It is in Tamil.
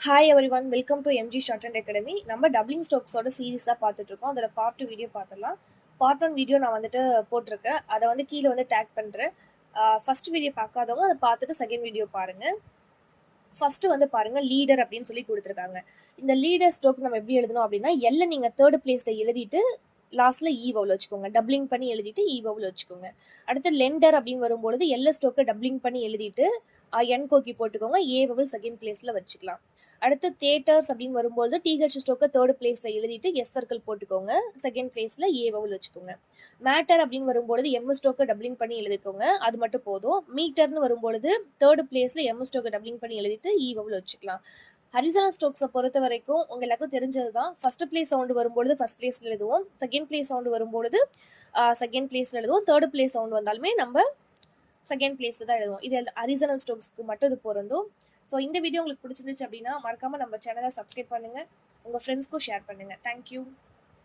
Hi everyone, welcome to MG short and academy. நம்ம டப்ளிங் ஸ்டோக்ஸோட சீரிஸ் தான் பார்த்துட்டு இருக்கோம். அதோட பார்ட் 2 வீடியோ பார்த்துடலாம். பார்ட் 1 வீடியோ நான் வந்துட்டு போட்டிருக்கேன். அதை வந்து கீழே வந்து டேக் பண்ணுறேன். ஃபர்ஸ்ட் வீடியோ பார்க்காதவங்க அதை பார்த்துட்டு செகண்ட் வீடியோ பாருங்க. ஃபர்ஸ்ட் வந்து பாருங்க, லீடர் அப்படின்னு சொல்லி கொடுத்துருக்காங்க. இந்த லீடர் ஸ்ட்ரோக் நம்ம எப்படி எழுதணும் அப்படின்னா, எல்ல நீங்க தேர்ட் பிளேஸ்ல எழுதிட்டு லாஸ்ட்ல இ வவுல் வச்சுக்கோங்க. டப்ளிங் பண்ணி எழுதிட்டு இ வவுல் வச்சுக்கோங்க. அடுத்து லெண்டர் அப்படின்னு வரும்பொழுது எல்ல ஸ்ட்ரோக்கை டப்ளிங் பண்ணி எழுதிட்டு என் கோக்கி போட்டுக்கோங்க. ஏ வவுல் செகண்ட் பிளேஸ்ல வச்சுக்கலாம். அடுத்து தியேட்டர்ஸ் அப்படின்னு வரும்போது டிஹெச் ஸ்ட்ரோக்கை தேர்ட் பிளேஸ்ல எழுதிட்டு எஸ் சர்க்கிள் போட்டுக்கோங்க. செகண்ட் பிளேஸ்ல ஏ வவுல் வச்சுக்கோங்க. மேட்டர் அப்படின்னு வரும்பொழுது எம் ஸ்ட்ரோக்கை டப்ளிங் பண்ணி எழுதிக்கோங்க. அது மட்டும் போதும். மீட்டர்னு வரும்பொழுது தேர்ட் பிளேஸ்ல எம் ஸ்ட்ரோக்கை டப்ளிங் பண்ணி எழுதிட்டு இ வவுல் வச்சுக்கலாம். ஹரிசானல் ஸ்ட்ரோக்ஸை பொறுத்த வரைக்கும் உங்க எல்லாருக்கும் தெரிஞ்சது தான். ஃபர்ஸ்ட் பிளேஸ் சவுண்டு வரும்பொழுது ஃபர்ஸ்ட் பிளேஸ்ல எழுதுவோம். செகண்ட் பிளேஸ் சவுண்டு வரும்பொழுது செகண்ட் பிளேஸ்ல எழுதுவோம். தேர்ட் பிளேஸ் சவுண்டு வந்தாலுமே நம்ம செகண்ட் பிளேஸ்ல தான் எழுதுவோம். இது ஹரிசானல் ஸ்ட்ரோக்ஸ்க்கு மட்டும் இது பொருந்தும். ஸோ இந்த வீடியோ உங்களுக்கு பிடிச்சிருந்துச்சு அப்படின்னா மறக்காம நம்ம சேனலை சப்ஸ்கிரைப் பண்ணுங்க, உங்க ஃப்ரெண்ட்ஸ்க்கும் ஷேர் பண்ணுங்க. தேங்க்யூ.